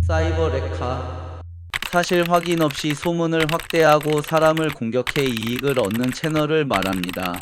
사이버 레카. 사실 확인 없이 소문을 확대하고 사람을 공격해 이익을 얻는 채널을 말합니다.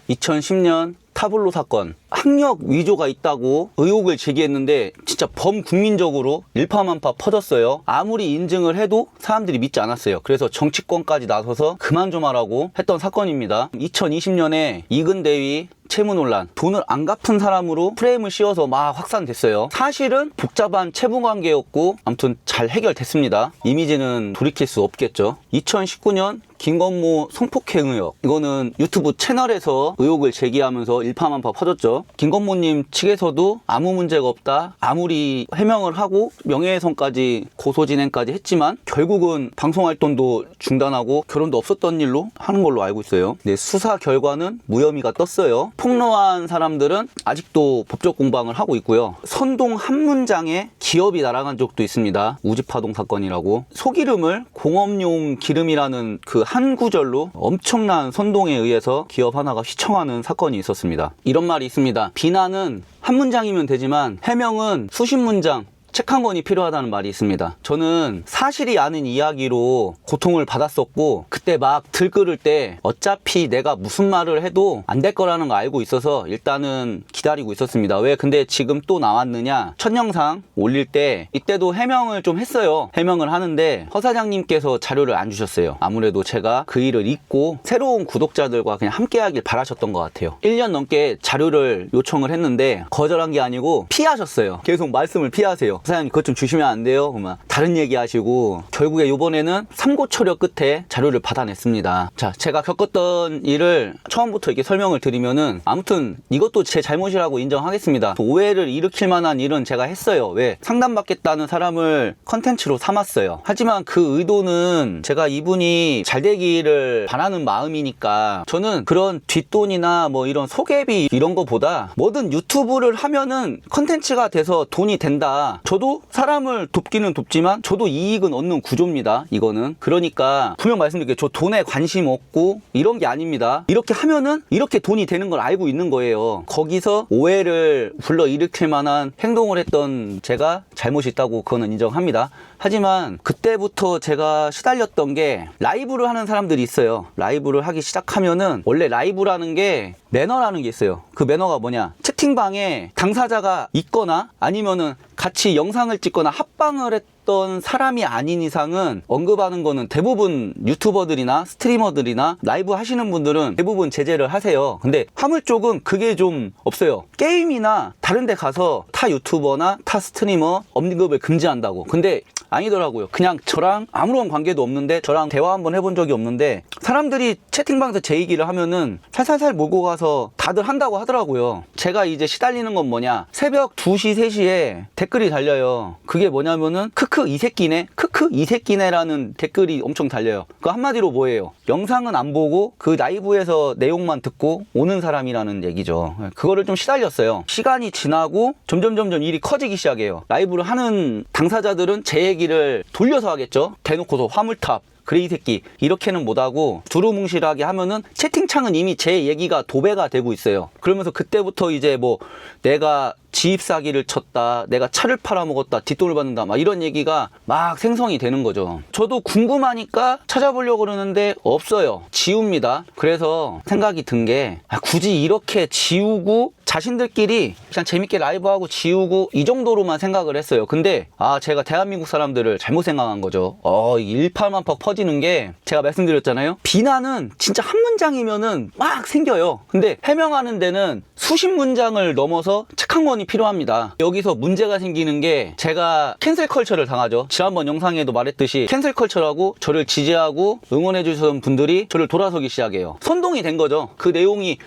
2010년 타블로 사건, 학력 위조가 있다고 의혹을 제기했는데 진짜 범국민적으로 일파만파 퍼졌어요. 아무리 인증을 해도 사람들이 믿지 않았어요. 그래서 정치권까지 나서서 그만 좀 하라고 했던 사건입니다. 2020년에 이근대위 채무 논란, 돈을 안 갚은 사람으로 프레임을 씌워서 막 확산됐어요. 사실은 복잡한 채무 관계였고 아무튼 잘 해결됐습니다. 이미지는 돌이킬 수 없겠죠. 2019년 김건모 성폭행 의혹, 이거는 유튜브 채널에서 의혹을 제기하면서 일파만파 퍼졌죠. 김건모님 측에서도 아무 문제가 없다, 아무리 해명을 하고 명예훼손까지 고소 진행까지 했지만 결국은 방송활동도 중단하고 결혼도 없었던 일로 하는 걸로 알고 있어요. 네, 수사 결과는 무혐의가 떴어요. 폭로한 사람들은 아직도 법적 공방을 하고 있고요. 선동 한 문장에 기업이 날아간 적도 있습니다. 우지파동 사건이라고. 소기름을 공업용 기름이라는 그 한 구절로 엄청난 선동에 의해서 기업 하나가 휘청하는 사건이 있었습니다. 이런 말이 있습니다. 비난은 한 문장이면 되지만 해명은 수십 문장, 책 한 권이 필요하다는 말이 있습니다. 저는 사실이 아닌 이야기로 고통을 받았었고 그때 막 들끓을 때 어차피 내가 무슨 말을 해도 안 될 거라는 거 알고 있어서 일단은 기다리고 있었습니다. 왜 근데 지금 또 나왔느냐, 첫 영상 올릴 때 이때도 해명을 좀 했어요. 해명을 하는데 허 사장님께서 자료를 안 주셨어요. 아무래도 제가 그 일을 잊고 새로운 구독자들과 그냥 함께 하길 바라셨던 것 같아요. 1년 넘게 자료를 요청을 했는데 거절한 게 아니고 피하셨어요. 계속 말씀을 피하세요. 사장님 그것 좀 주시면 안 돼요? 그러면 다른 얘기 하시고 결국에 이번에는 삼고초려 끝에 자료를 받아냈습니다. 자, 제가 겪었던 일을 처음부터 이렇게 설명을 드리면은 아무튼 이것도 제 잘못이라고 인정하겠습니다. 오해를 일으킬 만한 일은 제가 했어요. 왜? 상담받겠다는 사람을 컨텐츠로 삼았어요. 하지만 그 의도는 제가 이분이 잘 되기를 바라는 마음이니까 저는 그런 뒷돈이나 뭐 이런 소개비 이런 거보다 뭐든 유튜브를 하면은 컨텐츠가 돼서 돈이 된다. 저도 사람을 돕기는 돕지만 저도 이익은 얻는 구조입니다. 이거는. 그러니까 분명 말씀드릴게요. 저 돈에 관심 없고 이런 게 아닙니다. 이렇게 하면은 이렇게 돈이 되는 걸 알고 있는 거예요. 거기서 오해를 불러일으킬 만한 행동을 했던 제가 잘못이 있다고 그거는 인정합니다. 하지만 그때부터 제가 시달렸던 게 라이브를 하는 사람들이 있어요. 라이브를 하기 시작하면은 원래 라이브라는 게 매너라는 게 있어요. 그 매너가 뭐냐? 채팅방에 당사자가 있거나 아니면은 같이 영상을 찍거나 합방을 했던 사람이 아닌 이상은 언급하는 거는 대부분 유튜버들이나 스트리머들이나 라이브 하시는 분들은 대부분 제재를 하세요. 근데 화물 쪽은 그게 좀 없어요. 게임이나 다른 데 가서 타 유튜버나 타 스트리머 언급을 금지한다고. 근데 아니더라고요. 그냥 저랑 아무런 관계도 없는데 저랑 대화 한번 해본 적이 없는데 사람들이 채팅방에서 제 얘기를 하면은 살살살 몰고 가서 다들 한다고 하더라고요. 제가 이제 시달리는 건 뭐냐, 새벽 2시 3시에 댓글이 달려요. 그게 뭐냐면은 크크 이 새끼네, 크크 이 새끼네라는 댓글이 엄청 달려요. 그 한마디로 뭐예요? 영상은 안 보고 그 라이브에서 내용만 듣고 오는 사람이라는 얘기죠. 그거를 좀 시달렸어요. 시간이 지나고 점점 일이 커지기 시작해요. 라이브를 하는 당사자들은 제 얘기를 돌려서 하겠죠. 대놓고서 화물탑, 그래 이 새끼 이렇게는 못하고 두루뭉실하게 하면은 채팅창은 이미 제 얘기가 도배가 되고 있어요. 그러면서 그때부터 이제 뭐 내가 지입사기를 쳤다, 내가 차를 팔아먹었다, 뒷돈을 받는다, 막 이런 얘기가 막 생성이 되는 거죠. 저도 궁금하니까 찾아보려고 그러는데 없어요. 지웁니다. 그래서 생각이 든 게 굳이 이렇게 지우고 자신들끼리 그냥 재밌게 라이브하고 지우고 이 정도로만 생각을 했어요. 근데 제가 대한민국 사람들을 잘못 생각한 거죠. 일파만파 퍼지는 게 제가 말씀드렸잖아요. 비난은 진짜 한 문장이면은 막 생겨요. 근데 해명하는 데는 수십 문장을 넘어서 책 한 권이 필요합니다. 여기서 문제가 생기는 게 제가 캔슬 컬처를 당하죠. 지난번 영상에도 말했듯이 캔슬 컬처라고 저를 지지하고 응원해 주셨던 분들이 저를 돌아서기 시작해요. 선동이 된 거죠. 그 내용이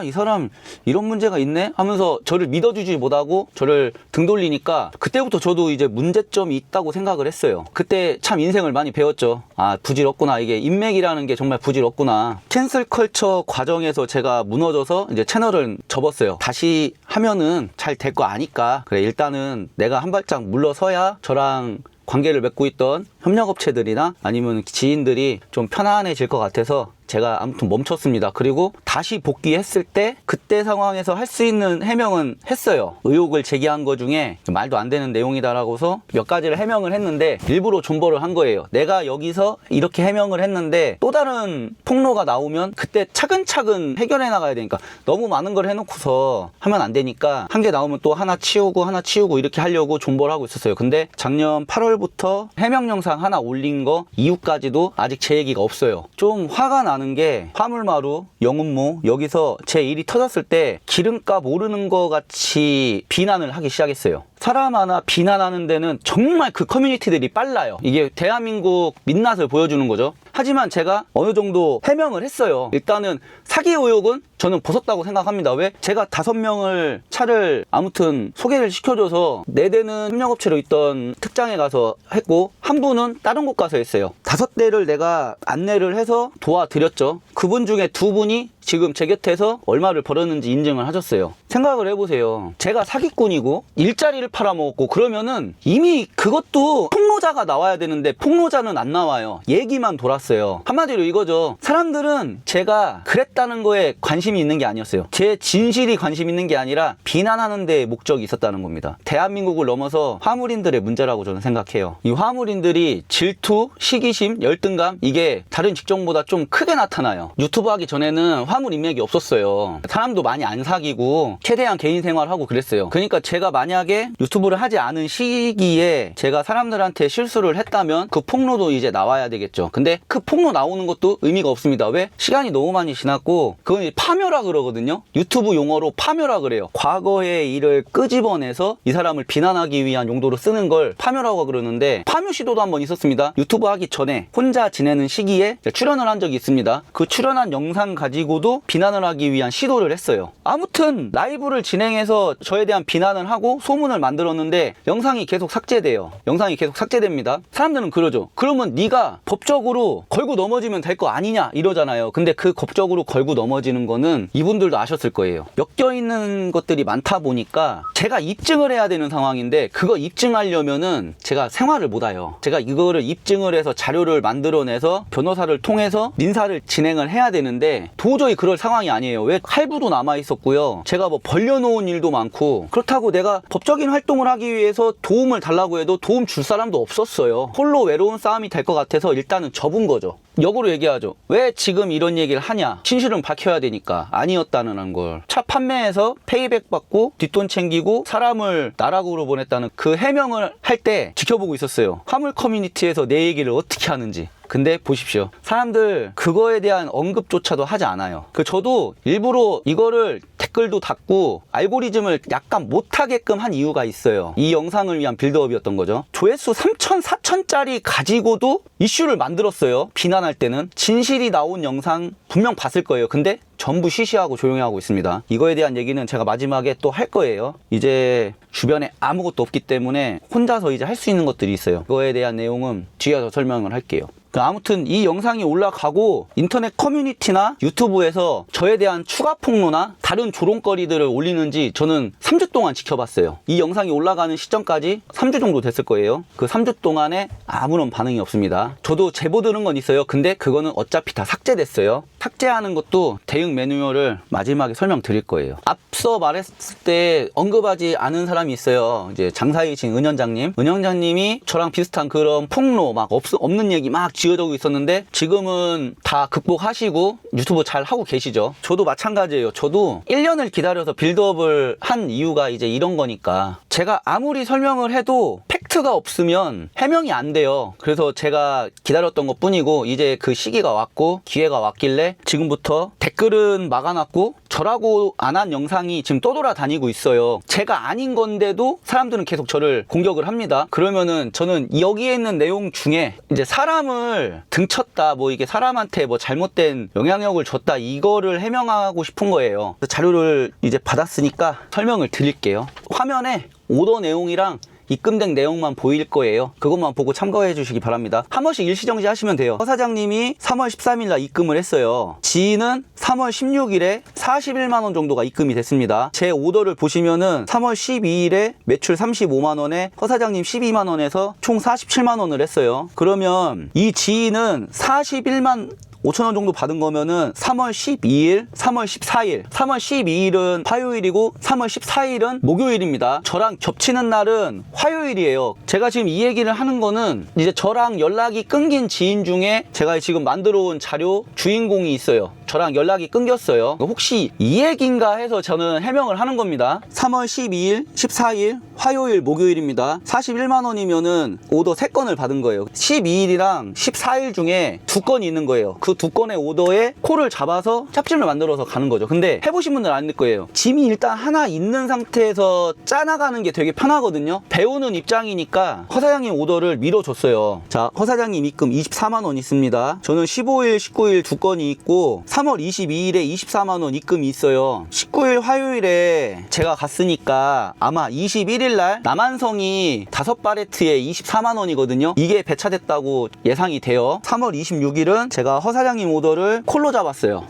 이 사람 이런 문제가 있네 하면서 저를 믿어주지 못하고 저를 등 돌리니까 그때부터 저도 이제 문제점이 있다고 생각을 했어요. 그때 참 인생을 많이 배웠죠. 부질없구나. 이게 인맥이라는 게 정말 부질없구나. 캔슬 컬처 과정에서 제가 무너져서 이제 채널을 접었어요. 다시 하면은 잘 될 거 아니까 그래 일단은 내가 한 발짝 물러서야 저랑 관계를 맺고 있던 협력업체들이나 아니면 지인들이 좀 편안해질 것 같아서 제가 아무튼 멈췄습니다. 그리고 다시 복귀했을 때 그때 상황에서 할 수 있는 해명은 했어요. 의혹을 제기한 거 중에 말도 안 되는 내용이다라고서 몇 가지를 해명을 했는데 일부러 존버를 한 거예요. 내가 여기서 이렇게 해명을 했는데 또 다른 폭로가 나오면 그때 차근차근 해결해 나가야 되니까 너무 많은 걸 해놓고서 하면 안 되니까 한 개 나오면 또 하나 치우고 이렇게 하려고 존버를 하고 있었어요. 근데 작년 8월부터 해명 영상 하나 올린 거 이후까지도 아직 제 얘기가 없어요. 좀 화가 나는 게 화물마루, 영운모 여기서 제 일이 터졌을 때 기름값 오르는 거 같이 비난을 하기 시작했어요. 사람 하나 비난하는 데는 정말 그 커뮤니티들이 빨라요. 이게 대한민국 민낯을 보여주는 거죠. 하지만 제가 어느 정도 해명을 했어요. 일단은 사기 의혹은 저는 벗었다고 생각합니다. 왜? 제가 5명을 차를 아무튼 소개를 시켜줘서 4대는 협력업체로 있던 특장에 가서 했고 한 분은 다른 곳 가서 했어요. 5대를 내가 안내를 해서 도와드렸죠. 그분 중에 2분이 지금 제 곁에서 얼마를 벌었는지 인증을 하셨어요. 생각을 해보세요. 제가 사기꾼이고 일자리를 팔아먹었고 그러면은 이미 그것도 폭로자가 나와야 되는데 폭로자는 안 나와요. 얘기만 돌았어요. 한마디로 이거죠. 사람들은 제가 그랬다는 거에 관심이 있는 게 아니었어요. 제 진실이 관심 있는 게 아니라 비난하는 데에 목적이 있었다는 겁니다. 대한민국을 넘어서 화물인들의 문제라고 저는 생각해요. 이 화물인들이 질투, 시기심, 열등감 이게 다른 직종보다 좀 크게 나타나요. 유튜브 하기 전에는 화물 인맥이 없었어요. 사람도 많이 안 사귀고 최대한 개인 생활하고 그랬어요. 그러니까 제가 만약에 유튜브를 하지 않은 시기에 제가 사람들한테 실수를 했다면 그 폭로도 이제 나와야 되겠죠. 근데 그 폭로 나오는 것도 의미가 없습니다. 왜? 시간이 너무 많이 지났고 그건 파묘라 그러거든요. 유튜브 용어로 파묘라 그래요. 과거의 일을 끄집어내서 이 사람을 비난하기 위한 용도로 쓰는 걸 파묘라고 그러는데 파묘 시도도 한번 있었습니다. 유튜브 하기 전에 혼자 지내는 시기에 출연을 한 적이 있습니다. 그 출연한 영상 가지고도 비난을 하기 위한 시도를 했어요. 아무튼 라이브를 진행해서 저에 대한 비난을 하고 소문을 만들었는데 영상이 계속 삭제돼요. 영상이 계속 삭제됩니다. 사람들은 그러죠. 그러면 네가 법적으로 걸고 넘어지면 될 거 아니냐 이러잖아요. 근데 그 법적으로 걸고 넘어지는 거는 이분들도 아셨을 거예요. 엮여있는 것들이 많다 보니까 제가 입증을 해야 되는 상황인데 그거 입증하려면은 제가 생활을 못해요. 제가 이거를 입증을 해서 자료를 만들어내서 변호사를 통해서 민사를 진행을 해야 되는데 도저히 그럴 상황이 아니에요. 왜? 할부도 남아있었고요. 제가 뭐 벌려놓은 일도 많고 그렇다고 내가 법적인 활동을 하기 위해서 도움을 달라고 해도 도움 줄 사람도 없었어요. 홀로 외로운 싸움이 될 것 같아서 일단은 접은 거죠. 역으로 얘기하죠. 왜 지금 이런 얘기를 하냐? 진실은 밝혀야 되니까. 아니었다는 걸. 차 판매해서 페이백 받고 뒷돈 챙기고 사람을 나락으로 보냈다는 그 해명을 할 때 지켜보고 있었어요. 화물 커뮤니티에서 내 얘기를 어떻게 하는지. 근데 보십시오. 사람들 그거에 대한 언급조차도 하지 않아요. 저도 일부러 이거를 댓글도 닫고 알고리즘을 약간 못하게끔 한 이유가 있어요. 이 영상을 위한 빌드업이었던 거죠. 조회수 3천, 4천짜리 가지고도 이슈를 만들었어요. 비난할 때는. 진실이 나온 영상 분명 봤을 거예요. 근데 전부 쉬쉬하고 조용히 하고 있습니다. 이거에 대한 얘기는 제가 마지막에 또 할 거예요. 이제 주변에 아무것도 없기 때문에 혼자서 이제 할 수 있는 것들이 있어요. 그거에 대한 내용은 뒤에 더 설명을 할게요. 아무튼 이 영상이 올라가고 인터넷 커뮤니티나 유튜브에서 저에 대한 추가 폭로나 다른 조롱거리들을 올리는지 저는 3주 동안 지켜봤어요. 이 영상이 올라가는 시점까지 3주 정도 됐을 거예요. 그 3주 동안에 아무런 반응이 없습니다. 저도 제보 들은 건 있어요. 근데 그거는 어차피 다 삭제됐어요. 삭제하는 것도 대응 매뉴얼을 마지막에 설명드릴 거예요. 앞서 말했을 때 언급하지 않은 사람이 있어요. 이제 장사이신 은현장님. 은현장님이 저랑 비슷한 그런 폭로 막 없는 얘기 막 지어주고 있었는데 지금은 다 극복하시고 유튜브 잘 하고 계시죠. 저도 마찬가지예요. 저도 1년을 기다려서 빌드업을 한 이유가 이제 이런 거니까. 제가 아무리 설명을 해도 팩트가 없으면 해명이 안 돼요. 그래서 제가 기다렸던 것 뿐이고 이제 그 시기가 왔고 기회가 왔길래 지금부터 댓글은 막아놨고 저라고 안 한 영상이 지금 떠돌아다니고 있어요. 제가 아닌 건데도 사람들은 계속 저를 공격을 합니다. 그러면은 저는 여기에 있는 내용 중에 이제 사람을 등쳤다, 뭐 이게 사람한테 뭐 잘못된 영향력을 줬다, 이거를 해명하고 싶은 거예요. 자료를 이제 받았으니까 설명을 드릴게요. 화면에 오더 내용이랑 입금된 내용만 보일 거예요. 그것만 보고 참고해 주시기 바랍니다. 한 번씩 일시정지 하시면 돼요. 허 사장님이 3월 13일 날 입금을 했어요. 지인은 3월 16일에 41만 원 정도가 입금이 됐습니다. 제 오더를 보시면은 3월 12일에 매출 35만 원에 허 사장님 12만 원에서 총 47만 원을 했어요. 그러면 이 지인은 41만 5천 원 정도 받은 거면은 3월 12일, 3월 14일, 3월 12일은 화요일이고 3월 14일은 목요일입니다. 저랑 겹치는 날은 화요일이에요. 제가 지금 이 얘기를 하는 거는 이제 저랑 연락이 끊긴 지인 중에 제가 지금 만들어 온 자료 주인공이 있어요. 저랑 연락이 끊겼어요. 혹시 이 얘기인가 해서 저는 해명을 하는 겁니다. 3월 12일, 14일, 화요일, 목요일입니다. 41만 원이면은 오더 3건을 받은 거예요. 12일이랑 14일 중에 2건이 있는 거예요. 그 2건의 오더에 콜을 잡아서 짭짐을 만들어서 가는 거죠. 근데 해보신 분들은 아닐 거예요. 짐이 일단 하나 있는 상태에서 짜나가는 게 되게 편하거든요. 배우는 입장이니까 허 사장님 오더를 밀어줬어요. 자, 허 사장님 입금 24만 원 있습니다. 저는 15일, 19일 2건이 있고 3월 22일에 24만 원 입금이 있어요. 19일 화요일에 제가 갔으니까 아마 21일 날 남한성이 5팔레트에 24만 원이거든요. 이게 배차됐다고 예상이 돼요. 3월 26일은 제가 허 사장님 오더를 콜로 잡았어요.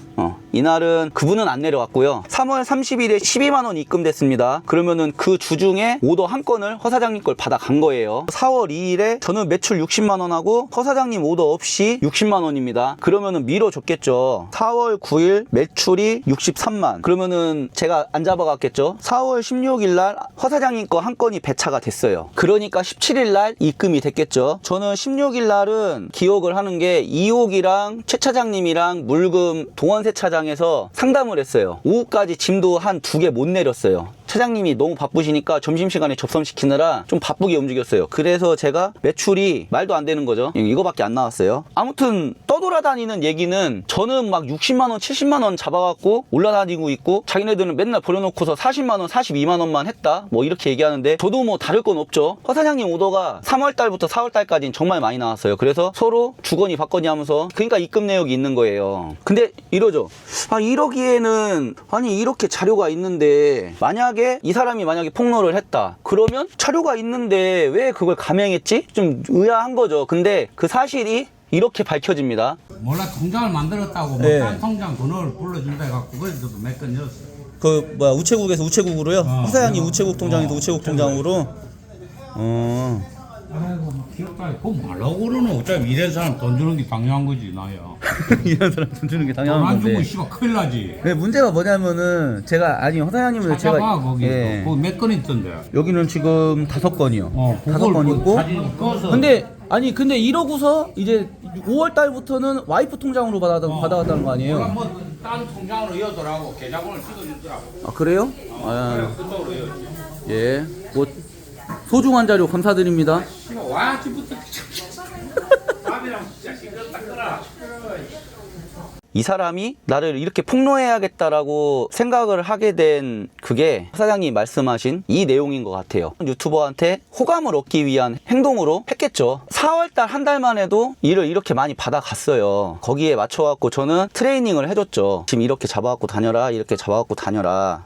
이날은 그분은 안 내려왔고요. 3월 30일에 12만 원 입금됐습니다. 그러면은 그 주 중에 오더 한 건을 허 사장님 걸 받아간 거예요. 4월 2일에 저는 매출 60만 원 하고 허 사장님 오더 없이 60만 원입니다. 그러면은 밀어줬겠죠. 4월 9일 매출이 63만. 그러면은 제가 안 잡아갔겠죠. 4월 16일 날 허 사장님 거 한 건이 배차가 됐어요. 그러니까 17일 날 입금이 됐겠죠. 저는 16일 날은 기억을 하는 게 이옥이랑 최 차장님이랑 물금 동원세차장에서 상담을 했어요. 오후까지 짐도 한 2개 못 내렸어요. 차장님이 너무 바쁘시니까 점심시간에 접선시키느라 좀 바쁘게 움직였어요. 그래서 제가 매출이 말도 안 되는 거죠. 이거밖에 안 나왔어요. 아무튼 떠돌아다니는 얘기는 저는 막 60만원 70만원 잡아갖고 올라다니고 있고 자기네들은 맨날 버려놓고서 40만원 42만원만 했다 뭐 이렇게 얘기하는데 저도 뭐 다를 건 없죠. 허 사장님 오더가 3월달부터 4월달까지는 정말 많이 나왔어요. 그래서 서로 주거니 받거니 하면서 그러니까 입금 내역이 있는 거예요. 근데 이러죠. 이러기에는 아니 이렇게 자료가 있는데 만약에 이 사람이 만약에 폭로를 했다 그러면 자료가 있는데 왜 그걸 감행했지? 좀 의아한 거죠. 근데 그 사실이 이렇게 밝혀집니다. 몰라 통장을 만들었다고 네. 딴 통장 번호를 불러준다 해갖고 그래도 몇 건 넣었어. 그 뭐야 우체국에서 우체국으로요? 허사장님 우체국 통장에서 우체국 통장으로. 아이고 막 귀엽다. 그거 말라고 그러는 어차피 이런 사람 돈 주는 게 당연한 거지 나야. 이런 사람 돈 주는 게 돈 당연한 안 주면 건데. 씨발 큰일 나지. 네, 문제가 뭐냐면은 제가 아니 허사장님을 찾아봐 거기 예. 거기 몇 건 있던데. 여기는 지금 5건이요. 5건 있고. 사진 꺼서. 근데 이러고서 이제 5월 달부터는 와이프 통장으로 받아갔다는 거 아니에요? 뭐딴 통장으로 이어더라고 계좌번호를 찍어주더라고. 아 그래요? 그쪽으로 이어. 예. 뭐 소중한 자료 감사드립니다. 와 집부터 밥이랑 진짜 시끄럽다 끄라. 이 사람이 나를 이렇게 폭로해야겠다라고 생각을 하게 된 그게 사장님이 말씀하신 이 내용인 것 같아요. 유튜버한테 호감을 얻기 위한 행동으로 했겠죠. 4월달 한 달만 해도 일을 이렇게 많이 받아갔어요. 거기에 맞춰갖고 저는 트레이닝을 해줬죠. 지금 이렇게 잡아갖고 다녀라, 이렇게 잡아갖고 다녀라.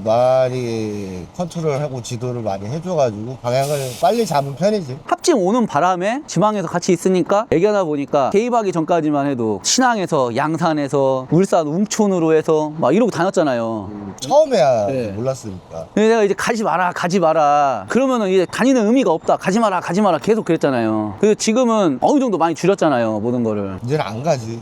많이 컨트롤하고 지도를 많이 해줘가지고 방향을 빨리 잡은 편이지. 합진 오는 바람에 지망에서 같이 있으니까 얘기하다 보니까 개입하기 전까지만 해도 신항에서 양산에서 울산 웅촌으로 해서 막 이러고 다녔잖아요. 처음에야 네. 몰랐으니까. 근데 내가 이제 가지 마라 그러면은 이제 다니는 의미가 없다. 가지 마라 계속 그랬잖아요. 그래서 지금은 어느 정도 많이 줄였잖아요, 모든 거를. 이제는 안 가지.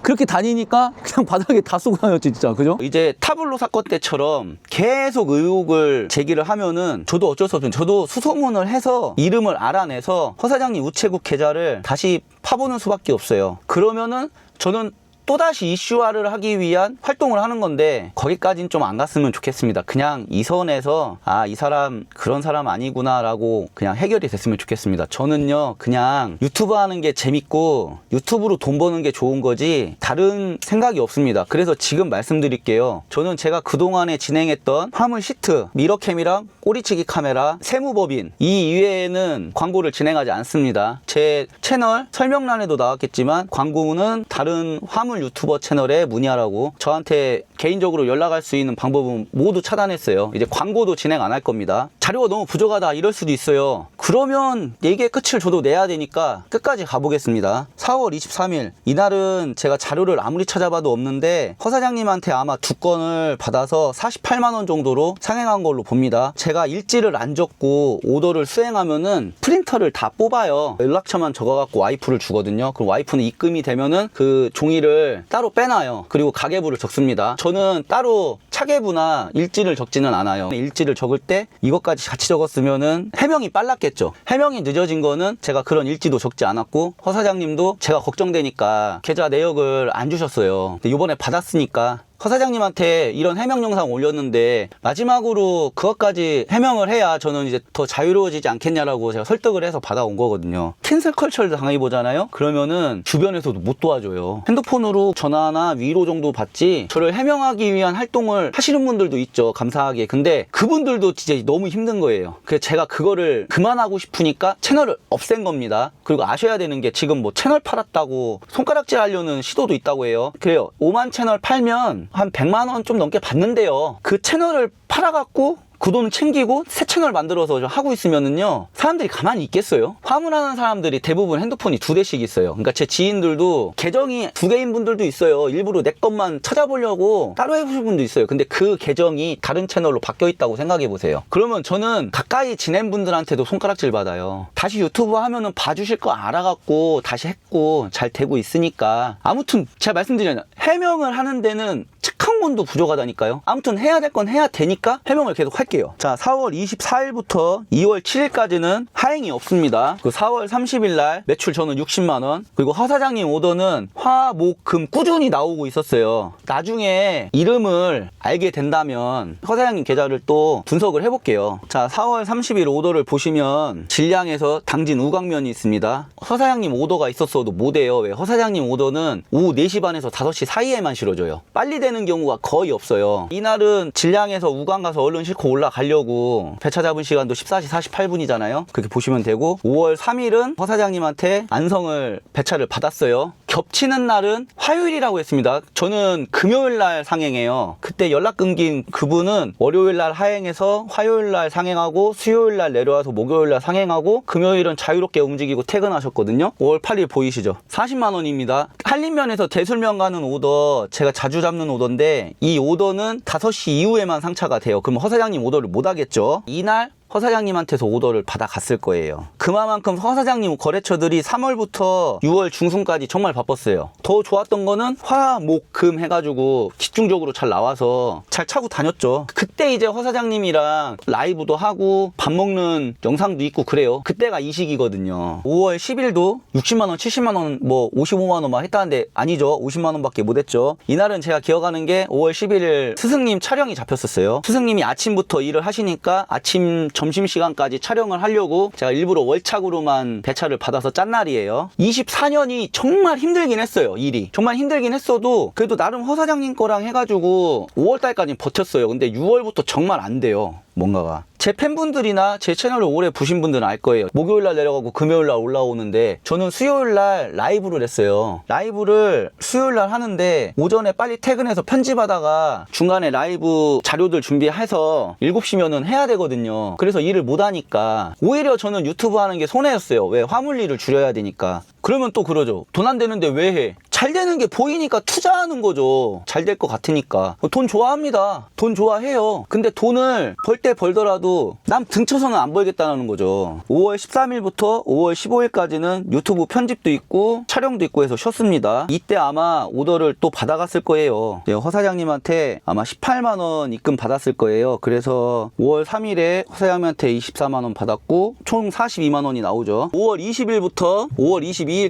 그렇게 다니니까 그냥 바닥에 다 쏘고 다녔지 진짜. 그죠? 이제 타블로 사건 때처럼 계속 의혹을 제기를 하면은 저도 어쩔 수 없어요. 저도 수소문을 해서 이름을 알아내서 허 사장님 우체국 계좌를 다시 파보는 수밖에 없어요. 그러면은 저는 또다시 이슈화를 하기 위한 활동을 하는 건데 거기까지는 좀 안 갔으면 좋겠습니다. 그냥 이 선에서 이 사람 그런 사람 아니구나 라고 그냥 해결이 됐으면 좋겠습니다. 저는요 그냥 유튜브 하는 게 재밌고 유튜브로 돈 버는 게 좋은 거지 다른 생각이 없습니다. 그래서 지금 말씀드릴게요. 저는 제가 그동안에 진행했던 화물 시트, 미러캠이랑 꼬리치기 카메라, 세무법인 이 이외에는 광고를 진행하지 않습니다. 제 채널 설명란에도 나왔겠지만 광고는 다른 화물 유튜버 채널에 문의하라고 저한테 개인적으로 연락할 수 있는 방법은 모두 차단했어요. 이제 광고도 진행 안 할 겁니다. 자료가 너무 부족하다 이럴 수도 있어요. 그러면 4개의 끝을 저도 내야 되니까 끝까지 가보겠습니다. 4월 23일 이날은 제가 자료를 아무리 찾아봐도 없는데 허 사장님한테 아마 2건을 받아서 48만원 정도로 상행한 걸로 봅니다. 제가 일지를 안 적고 오더를 수행하면은 프린터를 다 뽑아요. 연락처만 적어갖고 와이프를 주거든요. 그럼 와이프는 입금이 되면은 그 종이를 따로 빼놔요. 그리고 가계부를 적습니다. 저는 따로 차계부나 일지를 적지는 않아요. 일지를 적을 때 이것까지 같이 적었으면은 해명이 빨랐겠죠. 해명이 늦어진 거는 제가 그런 일지도 적지 않았고 허 사장님도 제가 걱정되니까 계좌 내역을 안 주셨어요. 근데 이번에 받았으니까 허 사장님한테 이런 해명 영상 올렸는데 마지막으로 그것까지 해명을 해야 저는 이제 더 자유로워지지 않겠냐라고 제가 설득을 해서 받아온 거거든요. 캔슬 컬처를 당해보잖아요. 그러면은 주변에서도 못 도와줘요. 핸드폰으로 전화나 위로 정도 받지 저를 해명하기 위한 활동을 하시는 분들도 있죠. 감사하게. 근데 그분들도 진짜 너무 힘든 거예요. 그래서 제가 그거를 그만하고 싶으니까 채널을 없앤 겁니다. 그리고 아셔야 되는 게 지금 뭐 채널 팔았다고 손가락질 하려는 시도도 있다고 해요. 그래요. 5만 채널 팔면 한 100만원 좀 넘게 받는데요. 그 채널을 팔아갖고 그 돈 챙기고 새 채널 만들어서 하고 있으면은요 사람들이 가만히 있겠어요? 화물하는 사람들이 대부분 핸드폰이 2대씩 있어요. 그러니까 제 지인들도 계정이 2개인 분들도 있어요. 일부러 내 것만 찾아보려고 따로 해보신 분도 있어요. 근데 그 계정이 다른 채널로 바뀌어 있다고 생각해 보세요. 그러면 저는 가까이 지낸 분들한테도 손가락질 받아요. 다시 유튜브 하면은 봐주실 거 알아갖고 다시 했고 잘 되고 있으니까. 아무튼 제가 말씀드리잖아요. 해명을 하는 데는 착한 건도 부족하다니까요. 아무튼 해야 될 건 해야 되니까 해명을 계속 할게요. 자, 4월 24일부터 2월 7일까지는 하행이 없습니다. 그 4월 30일 날 매출 저는 60만원. 그리고 허 사장님 오더는 화, 목, 금 꾸준히 나오고 있었어요. 나중에 이름을 알게 된다면 허 사장님 계좌를 또 분석을 해볼게요. 자, 4월 30일 오더를 보시면 진량에서 당진 우광면이 있습니다. 허 사장님 오더가 있었어도 못해요. 왜? 허 사장님 오더는 오후 4시 반에서 5시 사이에만 실어줘요. 빨리 되는 경우가 거의 없어요. 이날은 진량에서 우광 가서 얼른 싣고 올라가려고 배차 잡은 시간도 14시 48분이잖아요. 그렇게 보시면 되고 5월 3일은 허 사장님한테 안성을 배차를 받았어요. 겹치는 날은 화요일이라고 했습니다. 저는 금요일 날 상행해요. 그때 연락 끊긴 그분은 월요일 날 하행해서 화요일 날 상행하고 수요일 날 내려와서 목요일 날 상행하고 금요일은 자유롭게 움직이고 퇴근하셨거든요. 5월 8일 보이시죠? 40만원입니다. 한림면에서 대술면 가는 오더 제가 자주 잡는 오더인데 이 오더는 5시 이후에만 상차가 돼요. 그럼 허 사장님 오더를 못 하겠죠. 이날 허 사장님한테서 오더를 받아갔을 거예요. 그만큼 허 사장님 거래처들이 3월부터 6월 중순까지 정말 바빴어요. 더 좋았던 거는 화, 목, 금 해가지고 집중적으로 잘 나와서 잘 차고 다녔죠. 그때 이제 허 사장님이랑 라이브도 하고 밥 먹는 영상도 있고 그래요. 그때가 이 시기거든요. 5월 10일도 60만원, 70만원, 뭐 55만원만 했다는데 아니죠. 50만원밖에 못했죠. 이날은 제가 기억하는 게 5월 11일 스승님 촬영이 잡혔었어요. 스승님이 아침부터 일을 하시니까 아침 점심시간까지 촬영을 하려고 제가 일부러 월착으로만 배차를 받아서 짠 날이에요. 24년이 정말 힘들긴 했어요. 일이 정말 힘들긴 했어도 그래도 나름 허 사장님 거랑 해가지고 5월달까지 버텼어요. 근데 6월부터 정말 안 돼요. 뭔가가. 제 팬분들이나 제 채널을 오래 보신 분들은 알 거예요. 목요일날 내려가고 금요일날 올라오는데 저는 수요일날 라이브를 했어요. 라이브를 수요일날 하는데 오전에 빨리 퇴근해서 편집하다가 중간에 라이브 자료들 준비해서 7시면은 해야 되거든요. 그래서 일을 못하니까 오히려 저는 유튜브 하는 게 손해였어요. 왜? 화물 일을 줄여야 되니까. 그러면 또 그러죠. 돈 안 되는데 왜 해? 잘 되는 게 보이니까 투자하는 거죠. 잘 될 것 같으니까. 돈 좋아합니다. 돈 좋아해요. 근데 돈을 벌 때 벌더라도 남 등쳐서는 안 벌겠다는 거죠. 5월 13일부터 5월 15일까지는 유튜브 편집도 있고 촬영도 있고 해서 쉬었습니다. 이때 아마 오더를 또 받아갔을 거예요. 허 사장님한테 아마 18만원 입금 받았을 거예요. 그래서 5월 3일에 허 사장님한테 24만원 받았고 총 42만원이 나오죠. 5월 20일부터 5월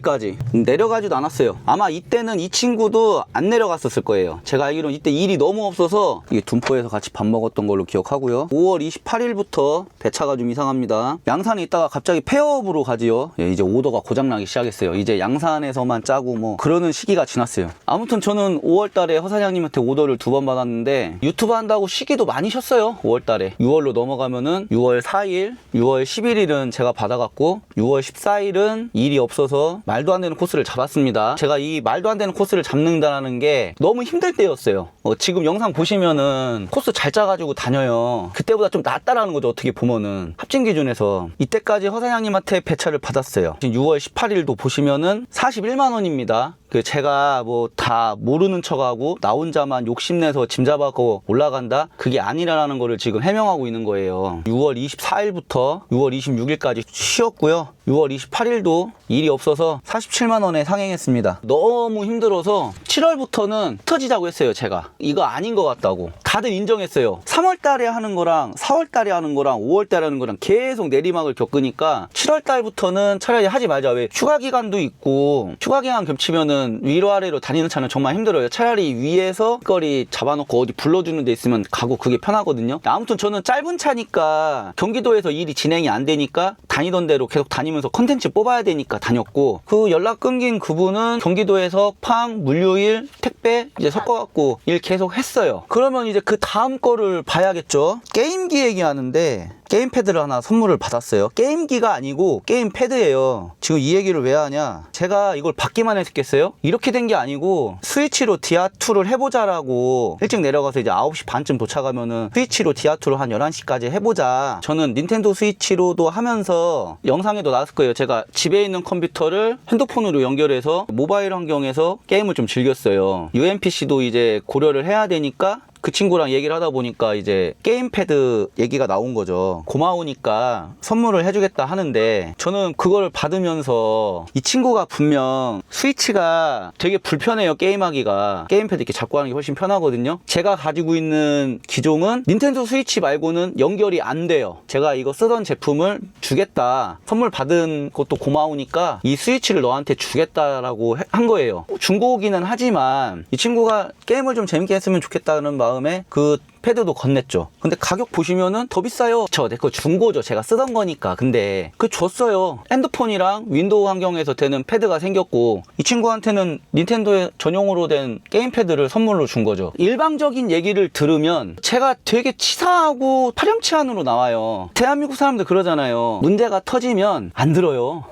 22일까지 내려가지도 않았어요. 아마 이때는 이 친구도 안 내려갔었을 거예요. 제가 알기로는 이때 일이 너무 없어서 이게 둔포에서 같이 밥 먹었던 걸로 기억하고요. 5월 28일부터 배차가 좀 이상합니다. 양산에 있다가 갑자기 폐업으로 가지요. 이제 오더가 고장나기 시작했어요. 이제 양산에서만 짜고 뭐 그러는 시기가 지났어요. 아무튼 저는 5월달에 허 사장님한테 오더를 2번 받았는데 유튜브 한다고 시기도 많이 쉬었어요. 5월달에 6월로 넘어가면은 6월 4일 6월 11일은 제가 받아갔고 6월 14일은 일이 없어서 말도 안 되는 코스를 잡았습니다. 제가 이 말도 안 되는 코스를 잡는다는 게 너무 힘들 때였어요. 지금 영상 보시면은 코스 잘 짜가지고 다녀요. 그때보다 좀 낫다 했다라는 거죠. 어떻게 보면은 합진 기준에서 이때까지 허 사장님한테 배차를 받았어요. 지금 6월 18일도 보시면은 41만 원입니다. 그 제가 뭐 다 모르는 척하고 나 혼자만 욕심내서 짐 잡아고 올라간다? 그게 아니라는 거를 지금 해명하고 있는 거예요. 6월 24일부터 6월 26일까지 쉬었고요. 6월 28일도 일이 없어서 47만 원에 상행했습니다. 너무 힘들어서 7월부터는 터지자고 했어요. 제가 이거 아닌 것 같다고 다들 인정했어요. 3월 달에 하는 거랑 4월 달에 하는 거랑 5월 달에 하는 거랑 계속 내리막을 겪으니까 7월 달부터는 차라리 하지 말자. 왜 휴가 기간도 있고 휴가 기간 겹치면은 위로 아래로 다니는 차는 정말 힘들어요. 차라리 위에서 거리 잡아놓고 어디 불러주는 데 있으면 가고 그게 편하거든요. 아무튼 저는 짧은 차니까 경기도에서 일이 진행이 안 되니까 다니던 대로 계속 다니면서 컨텐츠 뽑아야 되니까 다녔고, 그 연락 끊긴 그분은 경기도에서 팡 물류일 택배 이제 섞어갖고 일 계속 했어요. 그러면 이제 그 다음 거를 봐야겠죠. 게임기 얘기하는데 게임 패드를 하나 선물을 받았어요. 게임기가 아니고 게임 패드예요. 지금 이 얘기를 왜 하냐, 제가 이걸 받기만 했겠어요? 이렇게 된 게 아니고 스위치로 디아2를 해보자라고 일찍 내려가서 이제 9시 반쯤 도착하면은 스위치로 디아2를 한 11시까지 해보자. 저는 닌텐도 스위치로도 하면서 영상에도 나왔을 거예요. 제가 집에 있는 컴퓨터를 핸드폰으로 연결해서 모바일 환경에서 게임을 좀 즐겼어요. UMPC도 이제 고려를 해야 되니까 그 친구랑 얘기를 하다 보니까 이제 게임패드 얘기가 나온 거죠. 고마우니까 선물을 해주겠다 하는데, 저는 그걸 받으면서 이 친구가 분명 스위치가 되게 불편해요. 게임하기가 게임패드 이렇게 잡고 하는 게 훨씬 편하거든요. 제가 가지고 있는 기종은 닌텐도 스위치 말고는 연결이 안 돼요. 제가 이거 쓰던 제품을 주겠다, 선물 받은 것도 고마우니까 이 스위치를 너한테 주겠다라고 한 거예요. 중고기는 하지만 이 친구가 게임을 좀 재밌게 했으면 좋겠다는 마음에 그 패드도 건넸죠. 근데 가격 보시면은 더 비싸요. 내 거 중고죠. 제가 쓰던 거니까. 근데 그 줬어요. 핸드폰이랑 윈도우 환경에서 되는 패드가 생겼고, 이 친구한테는 닌텐도의 전용으로 된 게임 패드를 선물로 준 거죠. 일방적인 얘기를 들으면 제가 되게 치사하고 파렴치한으로 나와요. 대한민국 사람들 그러잖아요. 문제가 터지면 안 들어요.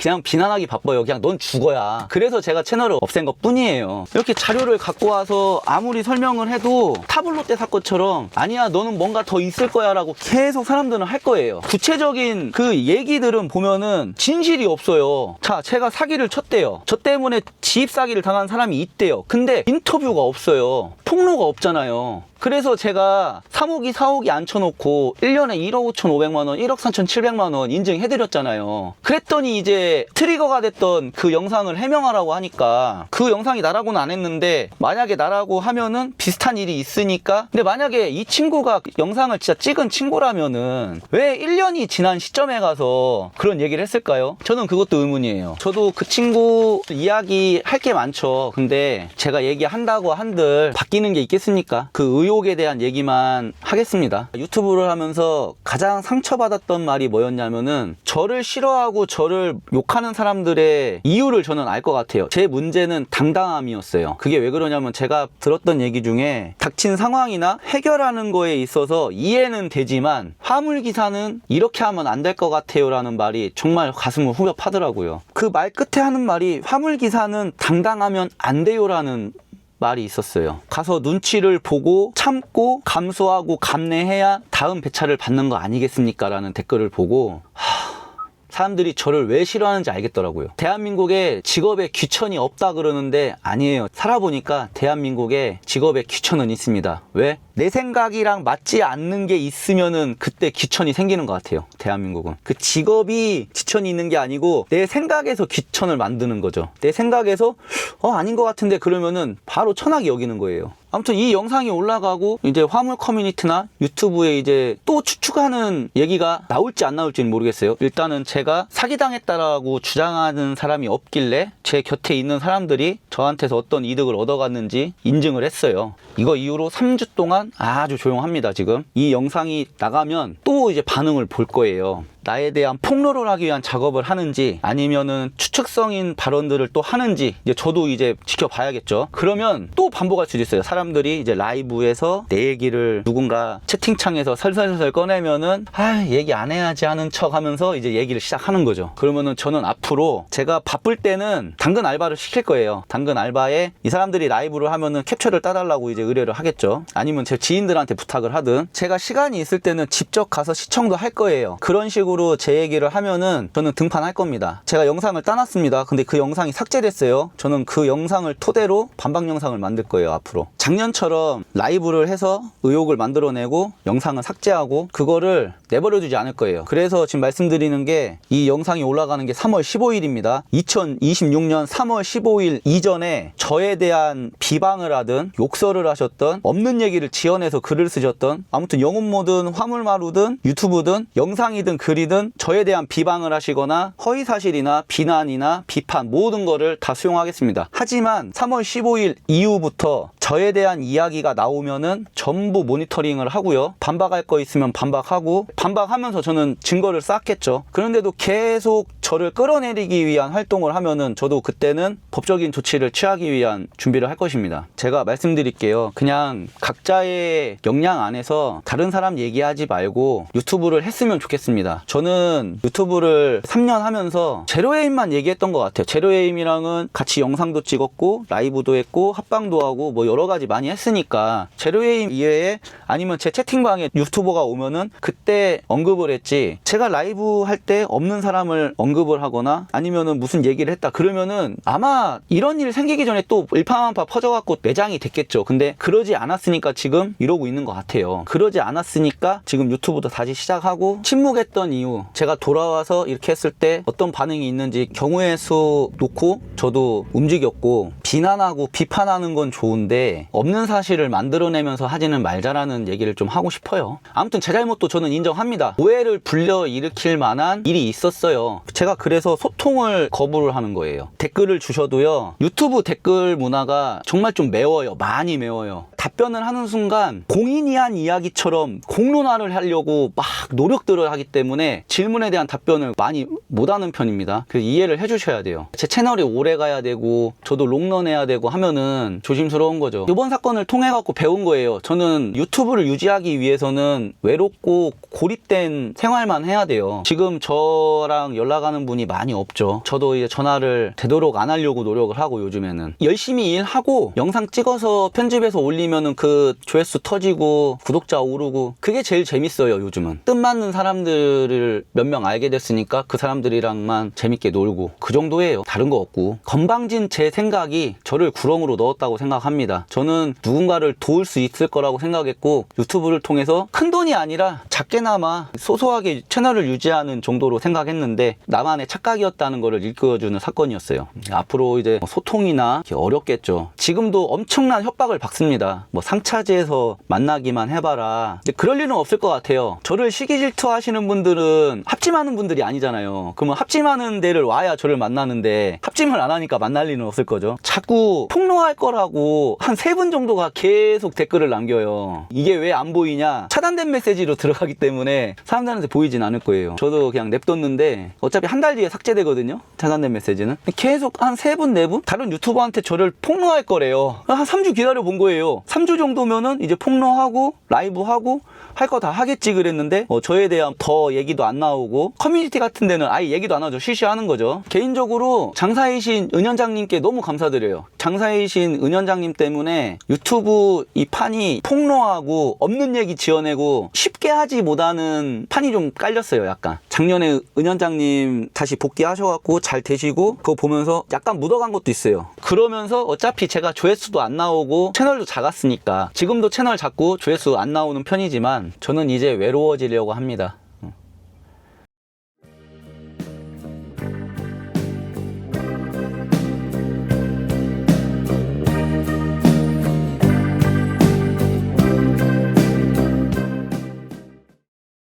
그냥 비난하기 바빠요. 그냥 넌 죽어야. 그래서 제가 채널을 없앤 것 뿐이에요. 이렇게 자료를 갖고 와서 아무리 설명을 해도 타블로 때 사건처럼 아니야 너는 뭔가 더 있을 거야 라고 계속 사람들은 할 거예요. 구체적인 그 얘기들은 보면은 진실이 없어요. 자, 제가 사기를 쳤대요. 저 때문에 지입 사기를 당한 사람이 있대요. 근데 인터뷰가 없어요. 폭로가 없잖아요. 그래서 제가 3억이 4억이 앉혀놓고 1년에 1억 5,500만원, 1억 4,700만원 인증해드렸잖아요. 그랬더니 이제 트리거가 됐던 그 영상을 해명하라고 하니까, 그 영상이 나라고는 안 했는데 만약에 나라고 하면은 비슷한 일이 있으니까, 근데 만약에 이 친구가 영상을 진짜 찍은 친구라면은 왜 1년이 지난 시점에 가서 그런 얘기를 했을까요? 저는 그것도 의문이에요. 저도 그 친구 이야기 할 게 많죠. 근데 제가 얘기한다고 한들 바뀌는 게 있겠습니까? 그 의혹에 대한 얘기만 하겠습니다. 유튜브를 하면서 가장 상처받았던 말이 뭐였냐면은, 저를 싫어하고 저를 욕하는 사람들의 이유를 저는 알 것 같아요. 제 문제는 당당함이었어요. 그게 왜 그러냐면, 제가 들었던 얘기 중에 닥친 상황이나 해결하는 거에 있어서 이해는 되지만 화물기사는 이렇게 하면 안 될 것 같아요 라는 말이 정말 가슴을 후벼 파더라고요. 그 말 끝에 하는 말이 화물기사는 당당하면 안 돼요 라는 말이 있었어요. 가서 눈치를 보고 참고 감수하고 감내해야 다음 배차를 받는 거 아니겠습니까? 라는 댓글을 보고 사람들이 저를 왜 싫어하는지 알겠더라고요. 대한민국에 직업에 귀천이 없다 그러는데 아니에요. 살아보니까 대한민국에 직업에 귀천은 있습니다. 왜? 내 생각이랑 맞지 않는 게 있으면은 그때 귀천이 생기는 것 같아요. 대한민국은. 그 직업이 귀천이 있는 게 아니고 내 생각에서 귀천을 만드는 거죠. 내 생각에서 아닌 것 같은데 그러면은 바로 천하게 여기는 거예요. 아무튼 이 영상이 올라가고 이제 화물 커뮤니티나 유튜브에 이제 또 추측하는 얘기가 나올지 안 나올지는 모르겠어요. 일단은 제가 사기당했다라고 주장하는 사람이 없길래 제 곁에 있는 사람들이 저한테서 어떤 이득을 얻어갔는지 인증을 했어요. 이거 이후로 3주 동안 아주 조용합니다. 지금 이 영상이 나가면 또 이제 반응을 볼 거예요. 나에 대한 폭로를 하기 위한 작업을 하는지 아니면은 추측성인 발언들을 또 하는지 이제 저도 이제 지켜봐야겠죠. 그러면 또 반복할 수도 있어요. 사람들이 이제 라이브에서 내 얘기를 누군가 채팅창에서 설설설 꺼내면은 얘기 안 해야지 하는 척 하면서 이제 얘기를 시작하는 거죠. 그러면은 저는 앞으로 제가 바쁠 때는 당근 알바를 시킬 거예요. 당근 알바에 이 사람들이 라이브를 하면은 캡처를 따달라고 이제 의뢰를 하겠죠. 아니면 제 지인들한테 부탁을 하든 제가 시간이 있을 때는 직접 가서 시청도 할 거예요. 그런 식으로 제 얘기를 하면은 저는 등판할 겁니다. 제가 영상을 따놨습니다. 근데 그 영상이 삭제됐어요. 저는 그 영상을 토대로 반박 영상을 만들 거예요. 앞으로 작년처럼 라이브를 해서 의혹을 만들어내고 영상을 삭제하고 그거를 내버려두지 않을 거예요. 그래서 지금 말씀드리는 게 이 영상이 올라가는 게 3월 15일입니다. 2026년 3월 15일 이전에 저에 대한 비방을 하든 욕설을 하셨던 없는 얘기를 지어내서 글을 쓰셨던 아무튼 영혼모든 화물마루든 유튜브든 영상이든 글이든 저에 대한 비방을 하시거나 허위사실이나 비난이나 비판 모든 거를 다 수용하겠습니다. 하지만 3월 15일 이후부터 저에 대한 이야기가 나오면은 전부 모니터링을 하고요. 반박할 거 있으면 반박하고 반박하면서 저는 증거를 쌓겠죠. 그런데도 계속 저를 끌어내리기 위한 활동을 하면은 저도 그때는 법적인 조치를 취하기 위한 준비를 할 것입니다. 제가 말씀드릴게요. 그냥 각자의 역량 안에서 다른 사람 얘기하지 말고 유튜브를 했으면 좋겠습니다. 저는 유튜브를 3년 하면서 제로에임만 얘기했던 것 같아요. 제로에임이랑은 같이 영상도 찍었고 라이브도 했고 합방도 하고 뭐 여러 가지 많이 했으니까 제로에임 이외에 아니면 제 채팅방에 유튜버가 오면은 그때 언급을 했지 제가 라이브 할 때 없는 사람을 언급을 하거나 아니면은 무슨 얘기를 했다 그러면은 아마 이런 일 생기기 전에 또 일파만파 퍼져갖고 매장이 됐겠죠. 근데 그러지 않았으니까 지금 이러고 있는 것 같아요. 그러지 않았으니까 지금 유튜브도 다시 시작하고 침묵했던 이유 제가 돌아와서 이렇게 했을 때 어떤 반응이 있는지 경우의 수 놓고 저도 움직였고 비난하고 비판하는 건 좋은데 없는 사실을 만들어내면서 하지는 말자라는 얘기를 좀 하고 싶어요. 아무튼 제 잘못도 저는 인정합니다. 오해를 불러일으킬 만한 일이 있었어요. 제가 그래서 소통을 거부를 하는 거예요. 댓글을 주셔도요. 유튜브 댓글 문화가 정말 좀 매워요. 많이 매워요. 답변을 하는 순간 공인이 한 이야기처럼 공론화를 하려고 막 노력들을 하기 때문에 질문에 대한 답변을 많이 못하는 편입니다. 그래서 이해를 해주셔야 돼요. 제 채널이 오래 가야 되고 저도 롱런 해야 되고 하면은 조심스러운 거죠. 이번 사건을 통해 갖고 배운 거예요. 저는 유튜브를 유지하기 위해서는 외롭고 고립된 생활만 해야 돼요. 지금 저랑 연락하는 분이 많이 없죠. 저도 이제 전화를 되도록 안 하려고 노력을 하고 요즘에는 열심히 일하고 영상 찍어서 편집해서 올리면은 그 조회수 터지고 구독자 오르고 그게 제일 재밌어요. 요즘은 뜻맞는 사람들을 몇 명 알게 됐으니까 그 사람들이랑만 재밌게 놀고 그 정도예요. 다른 거 없고 건방진 제 생각이 저를 구렁으로 넣었다고 생각합니다. 저는 누군가를 도울 수 있을 거라고 생각했고 유튜브를 통해서 큰 돈이 아니라 작게나마 소소하게 채널을 유지하는 정도로 생각했는데 나만의 착각이었다는 거를 일깨워주는 사건이었어요. 앞으로 이제 소통이나 어렵겠죠. 지금도 엄청난 협박을 받습니다. 뭐 상차지에서 만나기만 해봐라. 근데 그럴 일은 없을 것 같아요. 저를 시기 질투하시는 분들은 합심하는 분들이 아니잖아요. 그러면 합심하는 데를 와야 저를 만나는데 합심을 안 하니까 만날 일은 없을 거죠. 자꾸 폭로할 거라고 한 3분 정도가 계속 댓글을 남겨요. 이게 왜 안 보이냐? 차단된 메시지로 들어가기 때문에 사람들한테 보이진 않을 거예요. 저도 그냥 냅뒀는데 어차피 한 달 뒤에 삭제되거든요. 차단된 메시지는. 계속 한 3분, 4분? 다른 유튜버한테 저를 폭로할 거래요. 한 3주 기다려 본 거예요. 3주 정도면은 이제 폭로하고 라이브하고 할 거 다 하겠지 그랬는데 저에 대한 더 얘기도 안 나오고 커뮤니티 같은 데는 아예 얘기도 안 하죠. 쉬쉬하는 거죠. 개인적으로 장사이신 은현장님께 너무 감사드려요. 장사이신 은현장님 때문에 유튜브 이 판이 폭로하고 없는 얘기 지어내고 쉽게 하지 못하는 판이 좀 깔렸어요. 약간 작년에 은현장님 다시 복귀하셔갖고 잘 되시고 그거 보면서 약간 묻어간 것도 있어요. 그러면서 어차피 제가 조회수도 안 나오고 채널도 작았으니까 지금도 채널 작고 조회수 안 나오는 편이지만 저는 이제 외로워지려고 합니다.